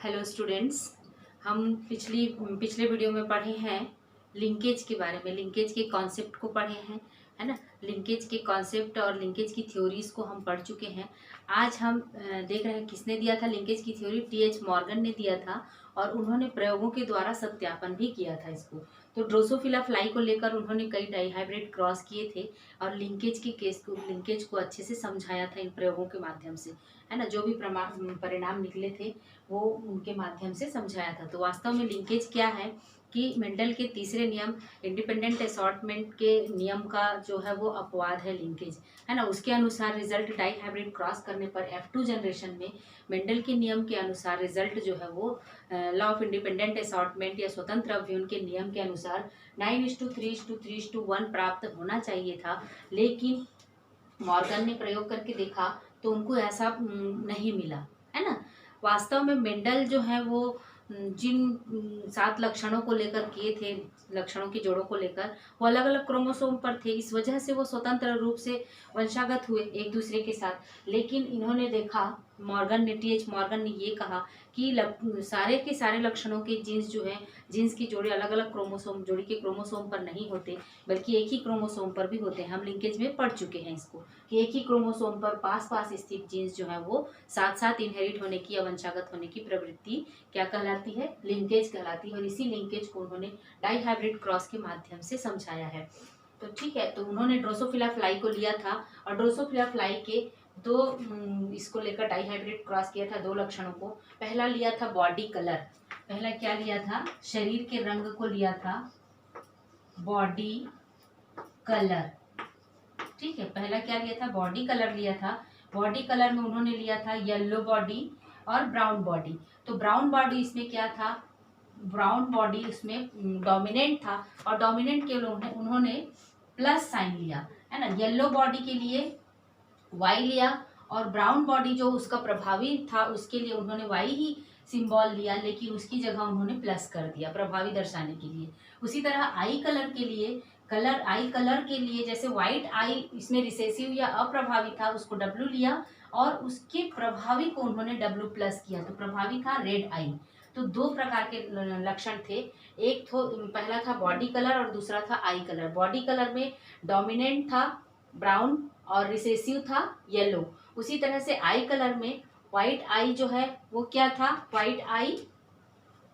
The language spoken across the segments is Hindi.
Hello students. हम पिछले वीडियो में पढ़े हैं लिंकेज के बारे में। लिंकेज के कॉन्सेप्ट को पढ़े हैं, है ना। लिंकेज के कॉन्सेप्ट और लिंकेज की थ्योरीज को हम पढ़ चुके हैं। आज हम देख रहे हैं किसने दिया था लिंकेज की थ्योरी। टी.एच. मॉर्गन ने दिया था और उन्होंने प्रयोगों के द्वारा सत्यापन भी किया था इसको। तो ड्रोसोफिला फ्लाई को लेकर उन्होंने कई डाईहाइब्रिड क्रॉस किए थे और लिंकेज को अच्छे से समझाया था इन प्रयोगों के माध्यम से, है ना। जो भी परिणाम निकले थे वो उनके माध्यम से समझाया था। तो वास्तव में लिंकेज क्या है कि मेंडल के तीसरे नियम इंडिपेंडेंट असॉर्टमेंट के नियम का जो है वो अपवाद है लिंकेज, है ना। उसके अनुसार रिजल्ट डाई हाइब्रिड क्रॉस करने पर F2 जनरेशन में मेंडल के नियम के अनुसार रिजल्ट जो है वो लॉ ऑफ इंडिपेंडेंट असॉर्टमेंट या स्वतंत्र अवयवन के नियम के अनुसार 9:3:3:1 प्राप्त होना चाहिए था। लेकिन मॉर्गन ने प्रयोग करके देखा तो उनको ऐसा नहीं मिला, है ना। वास्तव में मेंडल जो है वो जिन 7 लक्षणों को लेकर किए थे, लक्षणों के जोड़ों को लेकर, वो अलग अलग क्रोमोसोम पर थे। इस वजह से वो स्वतंत्र रूप से वंशागत हुए एक दूसरे के साथ। लेकिन इन्होंने देखा, T.H. मॉर्गन ने ये कहा कि सारे के सारे लक्षणों के जीन्स जो है, जीन्स की जोड़ी अलग अलग क्रोमोसोम, जोड़ी के क्रोमोसोम पर नहीं होते बल्कि एक ही क्रोमोसोम पर भी होते हैं। हम लिंकेज में पढ़ चुके हैं इसको कि एक ही क्रोमोसोम पर पास पास स्थित जीन्स जो है वो साथ साथ इनहेरिट होने की या वंशागत होने की प्रवृत्ति क्या कहलाती है, लिंकेज कहलाती है। और इसी लिंकेज को उन्होंने डाई हाइब्रिड क्रॉस के माध्यम से समझाया है। तो ठीक है, तो उन्होंने ड्रोसोफिला फ्लाई को लिया था और ड्रोसोफिला फ्लाई के इसको लेकर डाई हाइब्रिड क्रॉस किया था 2 लक्षणों को। पहला लिया था बॉडी कलर। पहला क्या लिया था? शरीर के रंग को लिया था बॉडी कलर। ठीक है, पहला क्या लिया था? बॉडी कलर लिया था। बॉडी कलर में उन्होंने लिया था येलो बॉडी और ब्राउन बॉडी। तो ब्राउन बॉडी इसमें क्या था? ब्राउन बॉडी इसमें डोमिनेंट था और डोमिनेंट के उन्होंने प्लस साइन लिया, है ना। येलो बॉडी के लिए वाई लिया और ब्राउन बॉडी जो उसका प्रभावी था उसके लिए उन्होंने वाई ही सिंबल लिया, लेकिन उसकी जगह उन्होंने प्लस कर दिया प्रभावी दर्शाने के लिए। उसी तरह आई कलर के लिए जैसे व्हाइट आई इसमें रिसेसिव या अप्रभावी था, उसको डब्लू लिया और उसके प्रभावी को उन्होंने डब्लू प्लस किया, तो प्रभावी था रेड आई। तो 2 प्रकार के लक्षण थे। एक तो पहला था बॉडी कलर और दूसरा था आई कलर। बॉडी कलर में डोमिनेंट था ब्राउन और रिसेसिव था येलो। उसी तरह से आई कलर में व्हाइट आई जो है वो क्या था? व्हाइट आई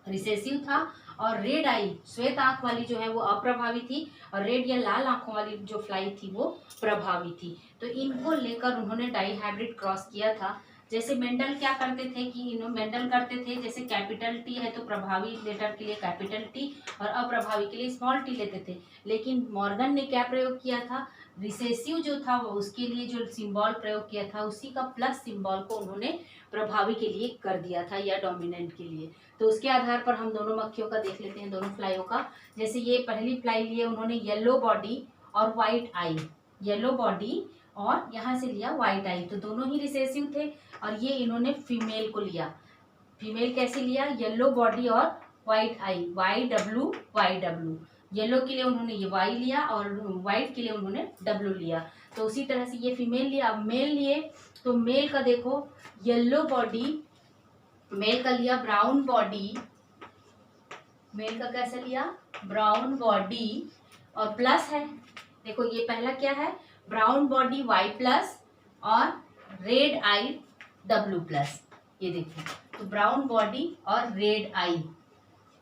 रिसेसिव था और रेड आई श्वेत आंख वाली जो है वो अप्रभावी थी और रेड या लाल आंखों वाली जो फ्लाई थी वो प्रभावी थी। तो इनको लेकर उन्होंने डाई हाइब्रिड क्रॉस किया था। जैसे मेंडल क्या करते थे कि मेंडल करते थे, जैसे कैपिटल टी है तो प्रभावी लेटर के लिए कैपिटल टी और अप्रभावी के लिए स्मॉल टी लेते थे। लेकिन मॉर्गन ने क्या प्रयोग किया था? रिसेसिव जो था वो उसके लिए जो सिंबल प्रयोग किया था उसी का प्लस सिंबल को उन्होंने प्रभावी के लिए कर दिया था या डोमिनेंट के लिए। तो उसके आधार पर हम दोनों मक्खियों का देख लेते हैं, दोनों फ्लाइयों का। जैसे ये पहली फ्लाई लिए उन्होंने येलो बॉडी और व्हाइट आई, येलो बॉडी और यहाँ से लिया व्हाइट आई, तो दोनों ही रिसेसिव थे। और ये इन्होंने फीमेल को लिया। फीमेल कैसे लिया? येलो बॉडी और व्हाइट आई, वाई डब्लू। येलो के लिए उन्होंने ये वाई लिया और व्हाइट के लिए उन्होंने डब्लू लिया। तो उसी तरह से ये फीमेल लिया। अब मेल लिए तो मेल का देखो, येलो बॉडी, मेल का लिया ब्राउन बॉडी। मेल का कैसे लिया? ब्राउन बॉडी और प्लस है। देखो ये पहला क्या है? ब्राउन बॉडी वाई प्लस और रेड आई डब्लू प्लस। ये देखो, तो ब्राउन बॉडी और रेड आई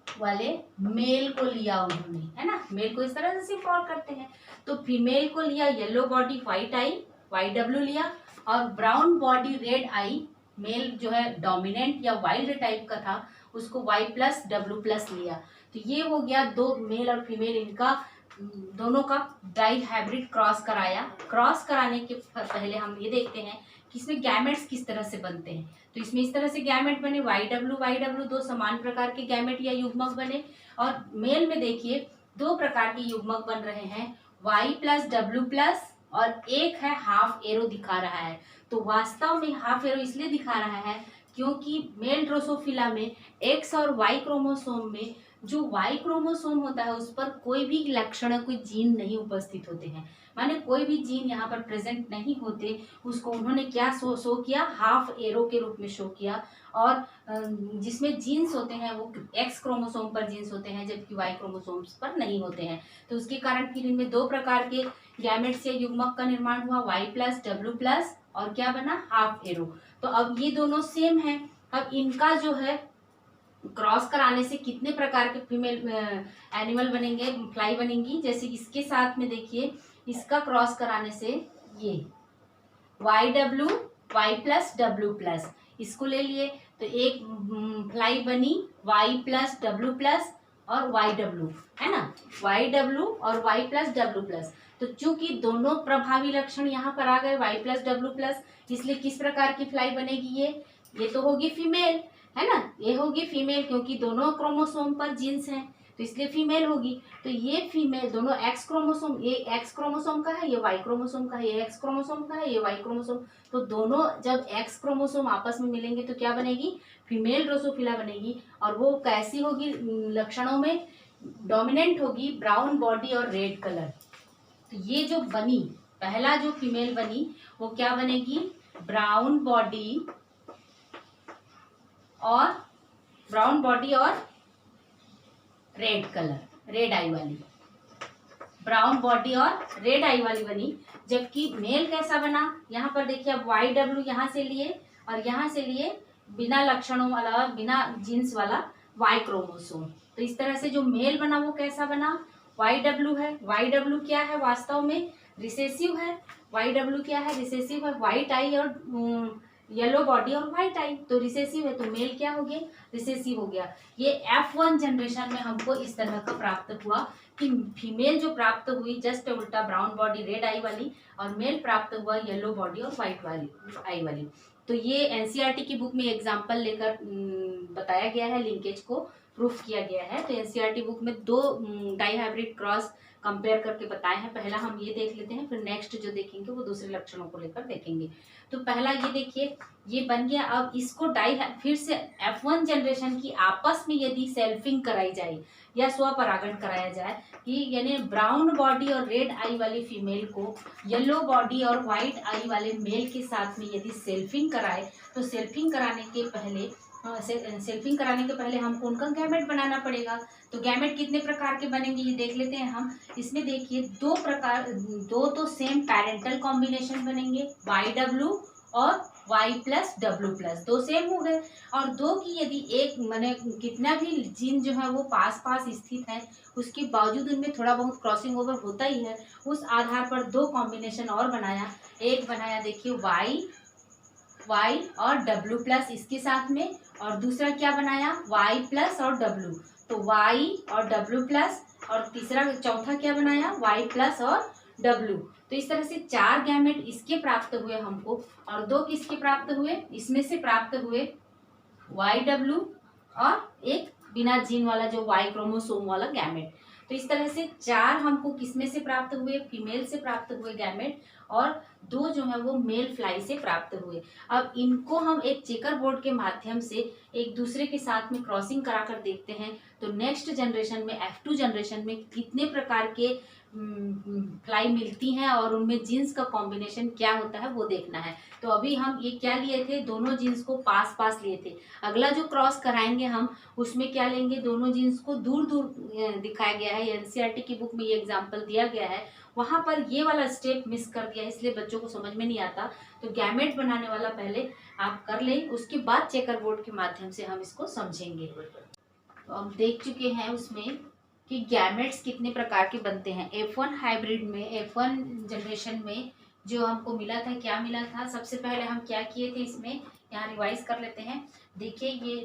वाले मेल को लिया उन्होंने, है ना। मेल को इस तरह से सिंपल करते हैं। तो फीमेल को लिया येलो बॉडी व्हाइट आई, वाई डब्ल्यू लिया, और ब्राउन बॉडी रेड आई, मेल जो है डोमिनेंट या वाइल्ड टाइप का था उसको वाई प्लस डब्ल्यू प्लस लिया। तो ये हो गया 2 मेल और फीमेल, इनका दोनों का डाई हाइब्रिड क्रॉस कराया। क्रॉस कराने के पहले हम ये देखते हैं कि इसमें गैमेट्स किस तरह से बनते हैं। तो इसमें इस तरह से गैमेट बने, वाई डब्ल्यू 2 समान प्रकार के गैमेट या युग्मक बने। और मेल में देखिए 2 प्रकार के युग्मक बन रहे हैं, वाई प्लस डब्ल्यू प्लस, और एक है हाफ एरो दिखा रहा है। तो वास्तव में हाफ एरो इसलिए दिखा रहा है क्योंकि मेल ड्रोसोफिला में एक्स और वाई क्रोमोसोम में जो वाई क्रोमोसोम होता है उस पर कोई भी लक्षण, कोई जीन नहीं उपस्थित होते हैं, माने कोई भी जीन यहाँ पर प्रेजेंट नहीं होते। उसको उन्होंने क्या शो किया, हाफ एरो के रूप में शो किया। और जिसमें जीन्स होते हैं वो एक्स क्रोमोसोम पर जीन्स होते हैं, जबकि वाई क्रोमोसोम्स पर नहीं होते हैं। तो उसके कारण फिर इनमें दो प्रकार के गैमेट्स या युग्मक का निर्माण हुआ, वाई प्लस डब्ल्यू प्लस, और क्या बना, हाफ एरो। तो अब ये दोनों सेम है। अब इनका जो है क्रॉस कराने से कितने प्रकार के फीमेल एनिमल बनेंगे, फ्लाई बनेंगी। जैसे इसके साथ में देखिए, इसका क्रॉस कराने से ये Y W, Y plus W plus, इसको ले लिए तो एक फ्लाई बनी वाई प्लस डब्ल्यू प्लस और वाई डब्ल्यू, है ना, वाई डब्ल्यू और वाई प्लस डब्ल्यू प्लस। तो चूंकि दोनों प्रभावी लक्षण यहाँ पर आ गए वाई प्लस डब्ल्यू प्लस, इसलिए किस प्रकार की फ्लाई बनेगी, ये तो होगी फीमेल, है ना, ये होगी फीमेल, क्योंकि दोनों क्रोमोसोम पर जीन्स हैं तो इसलिए फीमेल होगी। तो ये फीमेल दोनों एक्स क्रोमोसोम, ये एक्स क्रोमोसोम का है, ये वाई क्रोमोसोम का है, ये एक्स क्रोमोसोम का है, ये वाई क्रोमोसोम। तो दोनों जब एक्स क्रोमोसोम आपस में मिलेंगे तो क्या बनेगी, फीमेल ड्रोसोफिला बनेगी। और वो कैसी होगी, लक्षणों में डोमिनेंट होगी, ब्राउन बॉडी और रेड कलर। तो ये जो बनी, पहला जो फीमेल बनी वो क्या बनेगी, ब्राउन बॉडी और रेड कलर, रेड आई वाली, ब्राउन बॉडी और रेड आई वाली बनी। जबकि मेल कैसा बना, यहाँ पर देखिए, अब वाई डब्ल्यू यहाँ से लिए और यहाँ से लिए बिना लक्षणों वाला, बिना जीन्स वाला वाई क्रोमोसोम। तो इस तरह से जो मेल बना वो कैसा बना, वाई डब्ल्यू है। वाई डब्ल्यू क्या है, वास्तव में रिसेसिव है। वाई डब्ल्यू क्या है, रिसेसिव है, व्हाइट आई और येलो बॉडी और व्हाइट आई, तो रिसेसिव है, तो मेल क्या हो गया, रिसेसिव हो गया। ये F1 जनरेशन में हमको इस तरह का प्राप्त हुआ कि फीमेल जो प्राप्त हुई जस्ट उल्टा, ब्राउन बॉडी रेड आई वाली, और मेल प्राप्त हुआ येलो बॉडी और व्हाइट वाली आई वाली। तो ये एनसीईआरटी की बुक में एग्जाम्पल लेकर बताया गया है, लिंकेज को प्रूफ किया गया है। तो एनसीईआरटी बुक में दो डाई हाइब्रिड क्रॉस कंपेयर करके बताए हैं। पहला हम ये देख लेते हैं, फिर नेक्स्ट जो देखेंगे वो दूसरे लक्षणों को लेकर देखेंगे। तो पहला ये देखिए, ये बन गया। अब इसको फिर से F1 जनरेशन की आपस में यदि सेल्फिंग कराई जाए या स्वपरागण कराया जाए, कि यानी ब्राउन बॉडी और रेड आई वाली फीमेल को येलो बॉडी और व्हाइट आई वाले मेल के साथ में यदि सेल्फिंग कराए, तो सेल्फिंग कराने के पहले हमको उनका गैमेट बनाना पड़ेगा। तो गैमेट कितने प्रकार के बनेंगे ये देख लेते हैं हम। इसमें देखिए दो तो सेम पैरेंटल कॉम्बिनेशन बनेंगे, वाई डब्ल्यू और वाई प्लस डब्ल्यू प्लस, दो सेम हो गए। और दो की यदि एक माने कितना भी जीन जो है वो पास पास स्थित है, उसके बावजूद उनमें थोड़ा बहुत क्रॉसिंग ओवर होता ही है, उस आधार पर दो कॉम्बिनेशन और बनाया। एक बनाया देखिए वाई और डब्ल्यू प्लस इसके साथ में, और दूसरा क्या बनाया, वाई प्लस और डब्ल्यू, तो वाई और डब्ल्यू प्लस, और चौथा क्या बनाया, वाई प्लस और डब्ल्यू। तो इस तरह से 4 गैमेट इसके प्राप्त हुए हमको, और 2 किसके प्राप्त हुए, इसमें से प्राप्त हुए वाई डब्ल्यू और एक बिना जीन वाला जो वाई क्रोमोसोम वाला गैमेट। तो इस तरह से 4 हमको किसमें से प्राप्त हुए, फीमेल से प्राप्त हुए गैमेट, और 2 जो है वो मेल फ्लाई से प्राप्त हुए। अब इनको हम एक चेकर बोर्ड के माध्यम से एक दूसरे के साथ में क्रॉसिंग कराकर देखते हैं, तो नेक्स्ट जनरेशन में F2 जनरेशन में कितने प्रकार के फ्लाई मिलती हैं और उनमें जीन्स का कॉम्बिनेशन क्या होता है वो देखना है। तो अभी हम ये क्या लिए थे, दोनों जीन्स को पास पास लिए थे। अगला जो क्रॉस कराएंगे हम उसमें क्या लेंगे, दोनों जीन्स को दूर दूर दिखाया गया है। एनसीईआरटी की बुक में ये एग्जाम्पल दिया गया है, वहाँ पर ये वाला स्टेप मिस कर दिया, इसलिए बच्चों को समझ में नहीं आता। तो गैमेट बनाने वाला पहले आप कर लें, उसके बाद चेकर बोर्ड के माध्यम से हम इसको समझेंगे। तो हम देख चुके हैं उसमें कि गैमेट्स कितने प्रकार के बनते हैं। F1 हाइब्रिड में, F1 जनरेशन में जो हमको मिला था, क्या मिला था, सबसे पहले हम क्या किए थे, इसमें यहाँ रिवाइज कर लेते हैं। देखिए ये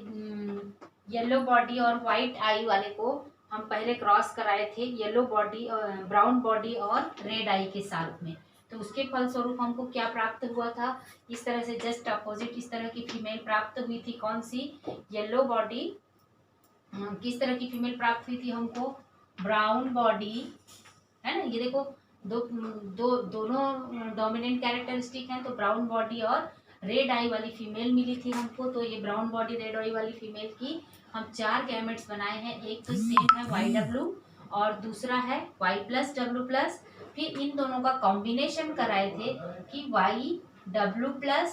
येलो बॉडी और वाइट आई वाले को हम पहले क्रॉस कराए थे, येलो बॉडी और ब्राउन बॉडी और रेड आई के साथ में। तो उसके फलस्वरूप हमको क्या प्राप्त हुआ था, इस तरह से जस्ट अपोजिट इस तरह की फीमेल प्राप्त हुई थी। कौन सी, येलो बॉडी। किस तरह की फीमेल प्राप्त हुई थी हमको, ब्राउन बॉडी, है ना, ये देखो दोनों डोमिनेंट कैरेक्टरिस्टिक हैं, तो ब्राउन बॉडी और रेड आई वाली फीमेल मिली थी हमको, तो ये ब्राउन बॉडी रेड आई वाली फीमेल की हम 4 गैमेट्स बनाए हैं। एक तो सेम है YW और दूसरा है Y+W+। फिर इन दोनों का कॉम्बिनेशन कराए थे कि YW+,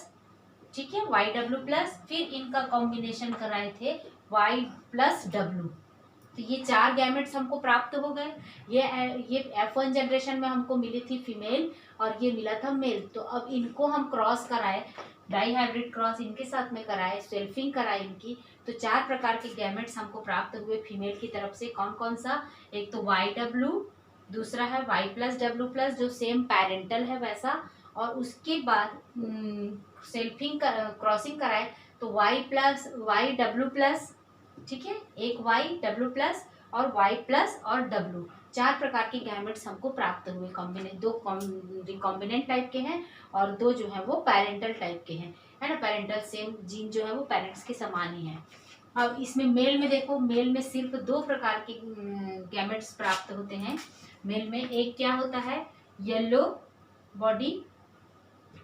ठीक है, YW+, फिर इनका कॉम्बिनेशन कराए थे Y+W। तो ये 4 गैमेट्स हमको प्राप्त हो गए। ये F1 जनरेशन में हमको मिली थी फीमेल और ये मिला था मेल। तो अब इनको हम क्रॉस कराए, डाई हाइब्रिड क्रॉस इनके साथ में कराए, सेल्फिंग कराए इनकी, तो 4 प्रकार के गैमेट्स हमको प्राप्त हुए फीमेल की तरफ से। कौन कौन सा? एक तो YW, दूसरा है Y+W+, जो सेम पेरेंटल है वैसा, और उसके बाद सेल्फिंग क्रॉसिंग कराए तो YW+, ठीक है, एक YW+ और Y+ और W, 4 प्रकार के गैमेट्स हमको प्राप्त हुए। दो रिकॉम्बिनेंट टाइप के हैं और 2 जो है वो पेरेंटल टाइप के हैं, है ना। पेरेंटल सेम जीन जो है वो पेरेंट्स के समान ही है। अब इसमें मेल में देखो, मेल में सिर्फ 2 प्रकार के गैमेट्स प्राप्त होते हैं मेल में। एक क्या होता है, येलो बॉडी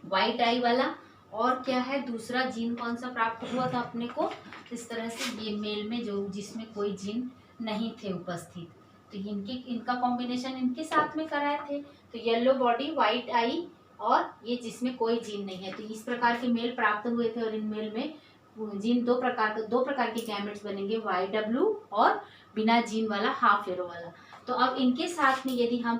वाइट आई वाला, और क्या है दूसरा जीन कौन सा प्राप्त हुआ था अपने को, इस तरह से ये मेल में जो जिसमें कोई जीन नहीं थे उपस्थित, तो इनका कॉम्बिनेशन इनके साथ में कराए थे। तो येलो बॉडी वाइट आई और ये जिसमें कोई जीन नहीं है, तो इस प्रकार के मेल प्राप्त हुए थे। और इन मेल में जीन दो प्रकार के गैमेट्स बनेंगे, YW और बिना जीन वाला हाफ एरो वाला। तो अब इनके साथ में यदि हम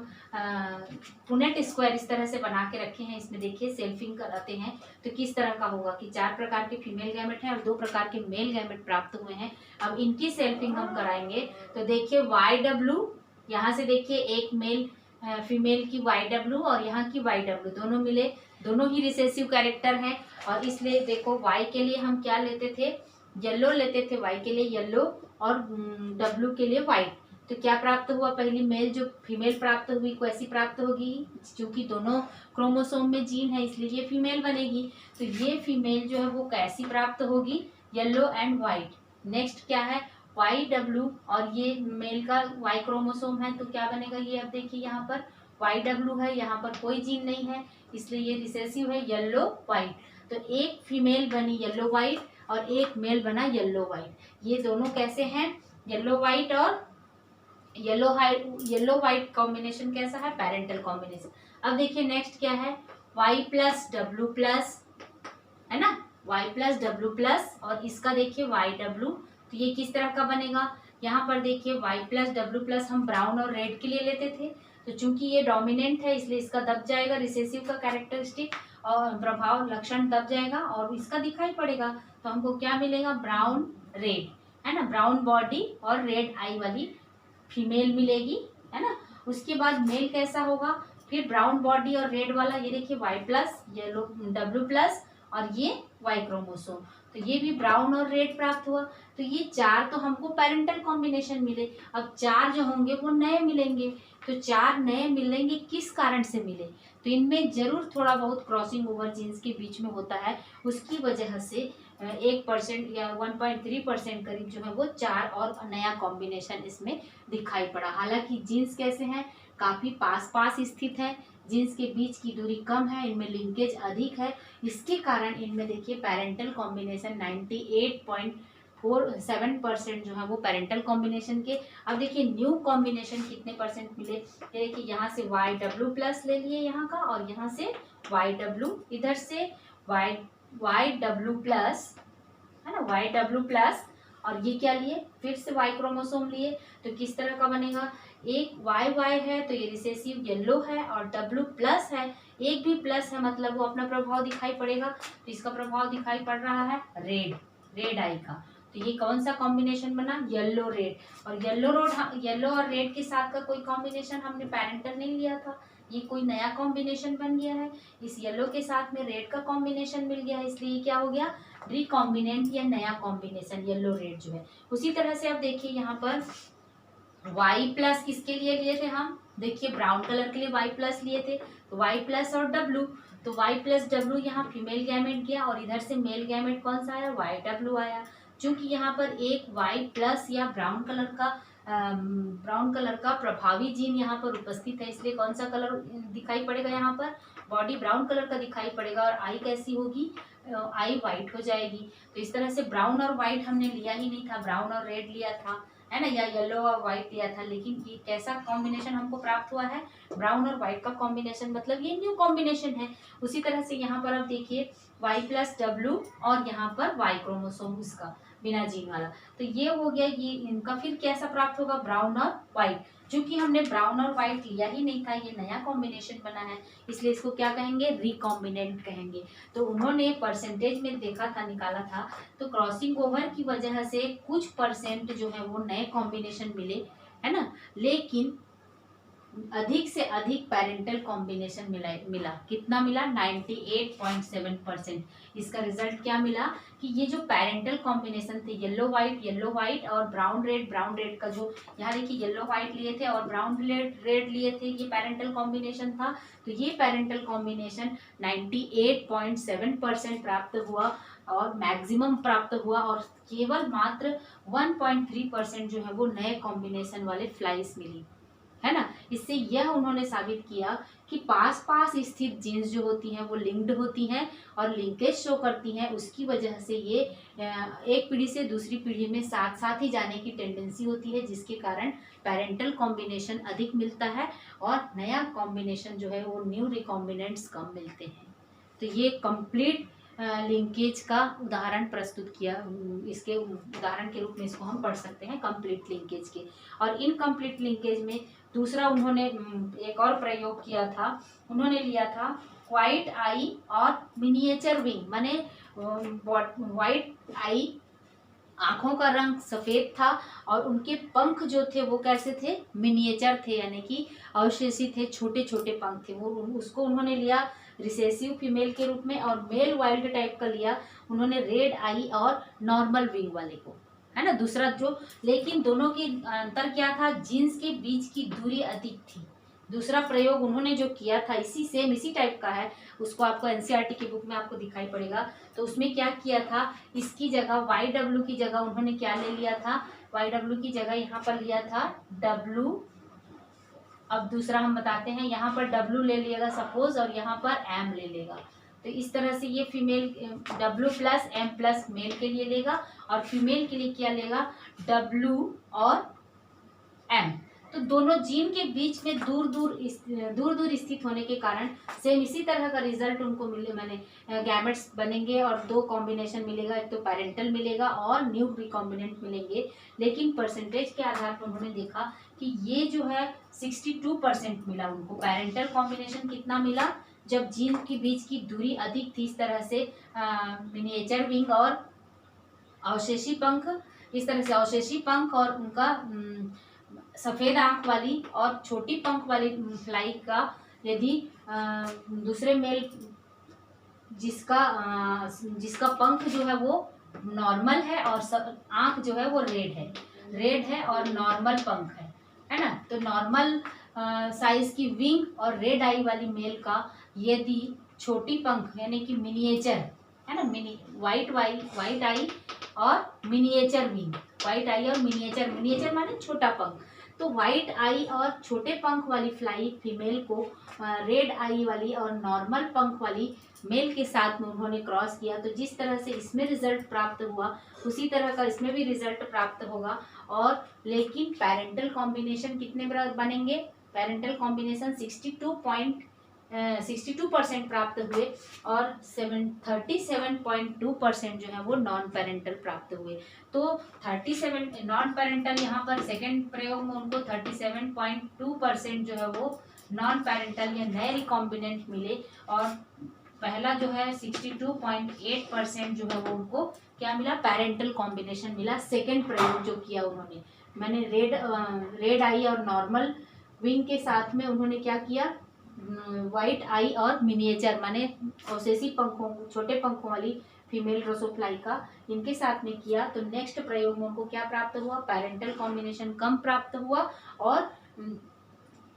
पुनेट स्क्वायर इस तरह से बना के रखे हैं, इसमें देखिए सेल्फिंग कराते हैं तो किस तरह का होगा कि 4 प्रकार के फीमेल गैमेट हैं और 2 प्रकार के मेल गैमेट प्राप्त हुए हैं। अब इनकी सेल्फिंग हम कराएंगे तो देखिए YW, यहाँ से देखिए एक मेल फीमेल की YW और यहाँ की YW दोनों मिले, दोनों ही रिसेसिव कैरेक्टर हैं। और इसलिए देखो Y के लिए हम क्या लेते थे, येलो लेते थे, Y के लिए येलो और W के लिए वाइट। तो क्या प्राप्त हुआ, पहली मेल जो फीमेल प्राप्त हुई कैसी प्राप्त होगी, क्योंकि दोनों क्रोमोसोम में जीन है इसलिए ये फीमेल बनेगी। तो ये फीमेल जो है वो कैसी प्राप्त होगी, येलो एंड वाइट। नेक्स्ट क्या है YW, और ये मेल का Y क्रोमोसोम है तो क्या बनेगा, ये अब देखिए यहाँ पर YW है, यहाँ पर कोई जीन नहीं है इसलिए ये रिसेसिव है, येलो वाइट। तो एक फीमेल बनी येलो वाइट और एक मेल बना येलो वाइट। ये दोनों कैसे हैं, येलो वाइट और येलो वाइट कॉम्बिनेशन कैसा है, पेरेंटल कॉम्बिनेशन। अब देखिए नेक्स्ट क्या है, Y+W+, है ना, Y+W+, और इसका देखिए YW। तो ये किस तरह का बनेगा, यहाँ पर देखिए Y+W+ हम ब्राउन और रेड के लिए लेते थे, तो चूंकि ये डोमिनेंट है इसलिए इसका दब जाएगा, रिसेसिव का कैरेक्टरिस्टिक और प्रभाव लक्षण दब जाएगा और इसका दिखाई पड़ेगा। तो हमको क्या मिलेगा, ब्राउन रेड, है ना, ब्राउन बॉडी और रेड आई वाली फीमेल मिलेगी, है ना। उसके बाद मेल कैसा होगा, फिर ब्राउन बॉडी और रेड वाला, ये देखिए Y+, येलो W+, और ये Y क्रोमोसोम, तो ये भी ब्राउन और रेड प्राप्त हुआ। तो ये 4 तो हमको पेरेंटल कॉम्बिनेशन मिले। अब 4 जो होंगे वो नए मिलेंगे, तो 4 नए मिलेंगे किस कारण से मिले, तो इनमें जरूर थोड़ा बहुत क्रॉसिंग ओवर जीन्स के बीच में होता है, उसकी वजह से 1% या 1.3% करीब जो है वो 4 और नया कॉम्बिनेशन इसमें दिखाई पड़ा। हालांकि जीन्स कैसे हैं, काफ़ी पास पास स्थित है, जीन्स के बीच की दूरी कम है, इनमें लिंकेज अधिक है, इसके कारण इनमें देखिए पेरेंटल कॉम्बिनेशन 98.47% जो है वो पेरेंटल कॉम्बिनेशन के। अब देखिए न्यू कॉम्बिनेशन कितने परसेंट मिले, देखिए यहाँ से YW+ ले लिए यहाँ का, और यहाँ से YW, इधर से YW+, है ना, YW+, और ये क्या लिए, फिर से Y क्रोमोसोम लिए, तो किस तरह का बनेगा, एक YY है तो ये रिसेसिव येलो है, और W+ है, एक भी प्लस है मतलब वो अपना प्रभाव दिखाई पड़ेगा, तो इसका प्रभाव दिखाई पड़ रहा है रेड आई का। तो ये कौन सा कॉम्बिनेशन बना, येलो रेड, और येलो और रेड के साथ का कोई कॉम्बिनेशन हमने पेरेंटल नहीं लिया था, ये कोई नया कॉम्बिनेशन बन गया है। इस येलो के साथ में रेड का कॉम्बिनेशन मिल गया है, इसलिए क्या हो गया, रिकॉम्बिनेंट या नया कॉम्बिनेशन येलो रेड जो है। उसी तरह से अब देखिए यहाँ पर Y+ किसके लिए लिए थे हम, देखिए ब्राउन कलर के लिए Y+ लिए थे, तो Y+ और W, तो Y+W यहाँ फीमेल गैमेट गया और इधर से मेल गैमेट कौन सा आया, YW आया। चूंकि यहाँ पर एक Y+ या ब्राउन कलर का प्रभावी जीन यहाँ पर उपस्थित है, इसलिए कौन सा कलर दिखाई पड़ेगा, यहाँ पर बॉडी ब्राउन कलर का दिखाई पड़ेगा और आई कैसी होगी, आई वाइट हो जाएगी। तो इस तरह से ब्राउन और वाइट हमने लिया ही नहीं था, ब्राउन और रेड लिया था, है ना, या येलो और व्हाइट लिया था, लेकिन ये कैसा कॉम्बिनेशन हमको प्राप्त हुआ है, ब्राउन और व्हाइट का कॉम्बिनेशन, मतलब ये न्यू कॉम्बिनेशन है। उसी तरह से यहाँ पर आप देखिए Y+W और यहाँ पर Y क्रोमोसोम इसका बिना जीन वाला, तो ये हो गया, ये इनका फिर कैसा प्राप्त होगा, ब्राउन और व्हाइट। क्योंकि हमने ब्राउन और व्हाइट लिया ही नहीं था, ये नया कॉम्बिनेशन बना है, इसलिए इसको क्या कहेंगे, रिकॉम्बिनेंट कहेंगे। तो उन्होंने परसेंटेज में देखा था, निकाला था, तो क्रॉसिंग ओवर की वजह से कुछ परसेंट जो है वो नए कॉम्बिनेशन मिले, है ना, लेकिन अधिक से अधिक पेरेंटल कॉम्बिनेशन मिला कितना मिला, 98.7%। इसका रिजल्ट क्या मिला कि ये जो पेरेंटल कॉम्बिनेशन थे, येलो व्हाइट और ब्राउन रेड का, जो यहाँ देखिए येलो व्हाइट लिए थे और ब्राउन रेड लिए थे, ये पेरेंटल कॉम्बिनेशन था। तो ये पेरेंटल कॉम्बिनेशन 98.7% प्राप्त हुआ और मैक्सिमम प्राप्त हुआ, और केवल मात्र 1.3% जो है वो नए कॉम्बिनेशन वाले फ्लाइज मिली, है ना। इससे यह उन्होंने साबित किया कि पास पास स्थित जीन्स जो होती हैं वो लिंक्ड होती हैं और लिंकेज शो करती हैं, उसकी वजह से ये एक पीढ़ी से दूसरी पीढ़ी में साथ साथ ही जाने की टेंडेंसी होती है, जिसके कारण पेरेंटल कॉम्बिनेशन अधिक मिलता है और नया कॉम्बिनेशन जो है वो न्यू रिकॉम्बिनेंट्स कम मिलते हैं। तो ये कंप्लीट लिंकेज का उदाहरण प्रस्तुत किया, इसके उदाहरण के रूप में इसको हम पढ़ सकते हैं कंप्लीट लिंकेज के। और इनकम्प्लीट लिंकेज में दूसरा उन्होंने एक और प्रयोग किया था, उन्होंने लिया था व्हाइट आई और मिनिएचर विंग, माने व्हाइट आई, आंखों का रंग सफेद था और उनके पंख जो थे वो कैसे थे, मिनिएचर थे, यानी कि अवशेषी थे, छोटे छोटे पंख थे। वो उसको उन्होंने लिया रिसेसिव फीमेल के रूप में, और मेल वाइल्ड टाइप का लिया उन्होंने रेड आई और नॉर्मल विंग वाले को, है ना, दूसरा जो। लेकिन दोनों की अंतर क्या था, जीन्स के बीच की दूरी अधिक थी। दूसरा प्रयोग उन्होंने जो किया था इसी टाइप का है, उसको आपको एनसीईआरटी की बुक में आपको दिखाई पड़ेगा। तो उसमें क्या किया था, इसकी जगह YW की जगह उन्होंने क्या ले लिया था, YW की जगह यहाँ पर लिया था W। अब दूसरा हम बताते हैं, यहाँ पर W ले लिएगा सपोज और यहाँ पर M ले लेगा। तो इस तरह से ये फीमेल W+M+ मेल के लिए लेगा और फीमेल के लिए क्या लेगा, W और M। तो दोनों जीन के बीच में दूर दूर स्थित होने के कारण सेम इसी तरह का रिजल्ट उनको मिले, मैंने गैमेट्स बनेंगे और दो कॉम्बिनेशन मिलेगा, एक तो पेरेंटल मिलेगा और न्यू रिकॉम्बिनेंट मिलेंगे। लेकिन परसेंटेज के आधार पर उन्होंने देखा कि ये जो है 62% मिला उनको, पेरेंटल कॉम्बिनेशन कितना मिला, जब जीन के बीच की दूरी अधिक थी, इस तरह से मिनिएचर विंग और अवशेषी पंख, इस तरह से अवशेषी पंख और उनका सफेद आंख वाली और छोटी पंख वाली फ्लाई का, यदि दूसरे मेल जिसका पंख जो है वो नॉर्मल है और आंख जो है वो रेड है और नॉर्मल पंख है ना, तो नॉर्मल साइज की विंग और रेड आई वाली मेल का यदि छोटी पंख यानी कि मिनिएचर है ना, व्हाइट आई और मिनिएचर विंग, व्हाइट आई और मिनिएचर माने छोटा पंख, तो व्हाइट आई और छोटे पंख वाली फ्लाई फीमेल को रेड आई वाली और नॉर्मल पंख वाली मेल के साथ में उन्होंने क्रॉस किया, तो जिस तरह से इसमें रिजल्ट प्राप्त हुआ उसी तरह का इसमें भी रिजल्ट प्राप्त होगा। और लेकिन पेरेंटल कॉम्बिनेशन कितने बनेंगे, पेरेंटल कॉम्बिनेशन 62% प्राप्त हुए और 37.2% जो है वो नॉन पेरेंटल प्राप्त हुए। तो 37 नॉन पेरेंटल, यहाँ पर सेकेंड प्रयोग में उनको 37.2% जो है वो नॉन पेरेंटल या नए रिकॉम्बिनेंट मिले, और पहला जो है 62.8% जो है वो उनको क्या मिला, पेरेंटल कॉम्बिनेशन मिला। सेकेंड प्रयोग जो किया उन्होंने, मैंने रेड आई और नॉर्मल विंग के साथ में उन्होंने क्या किया, व्हाइट आई और मिनिएचर माने अवशेषी पंखों, छोटे पंखों वाली फीमेल ड्रोसोफ्लाई का इनके साथ में किया, तो नेक्स्ट प्रयोग में उनको क्या प्राप्त हुआ, पेरेंटल कॉम्बिनेशन कम प्राप्त हुआ और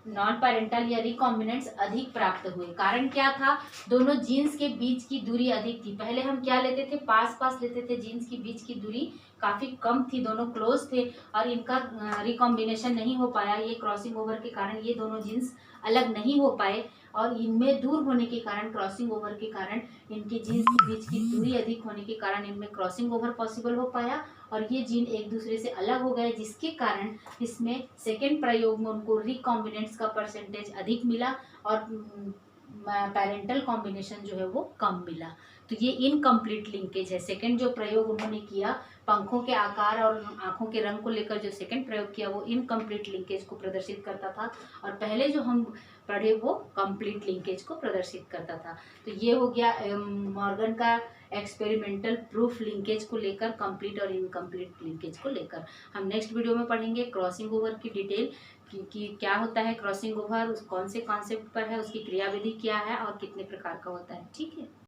नॉन पेरेंटल या रिकॉम्बिनेंट्स अधिक प्राप्त हुए। कारण क्या था, दोनों जीन्स के बीच की दूरी अधिक थी। पहले हम क्या लेते थे, पास लेते थे, जीन्स की बीच की दूरी काफी कम थी, दोनों क्लोज थे और इनका रिकॉम्बिनेशन नहीं हो पाया, ये क्रॉसिंग ओवर के कारण ये दोनों जीन्स अलग नहीं हो पाए और इनमें दूर होने के कारण, क्रॉसिंग ओवर के कारण, इनके जीन्स के बीच की दूरी अधिक होने के कारण इनमें क्रॉसिंग ओवर पॉसिबल हो पाया और ये जीन एक दूसरे से अलग हो गए, जिसके कारण इसमें सेकेंड प्रयोग में उनको रिकॉम्बिनेंट्स का परसेंटेज अधिक मिला और पेरेंटल कॉम्बिनेशन जो है वो कम मिला। तो ये इनकम्प्लीट लिंकेज है। सेकंड जो प्रयोग उन्होंने किया पंखों के आकार और आंखों के रंग को लेकर, जो सेकंड प्रयोग किया वो इनकम्प्लीट लिंकेज को प्रदर्शित करता था और पहले जो हम पढ़े वो कंप्लीट लिंकेज को प्रदर्शित करता था। तो ये हो गया मॉर्गन का एक्सपेरिमेंटल प्रूफ लिंकेज को लेकर, कंप्लीट और इनकम्प्लीट लिंकेज को लेकर। हम नेक्स्ट वीडियो में पढ़ेंगे क्रॉसिंग ओवर की डिटेल कि क्या होता है क्रॉसिंग ओवर, कौन से कॉन्सेप्ट पर है, उसकी क्रियाविधि क्या है और कितने प्रकार का होता है। ठीक है।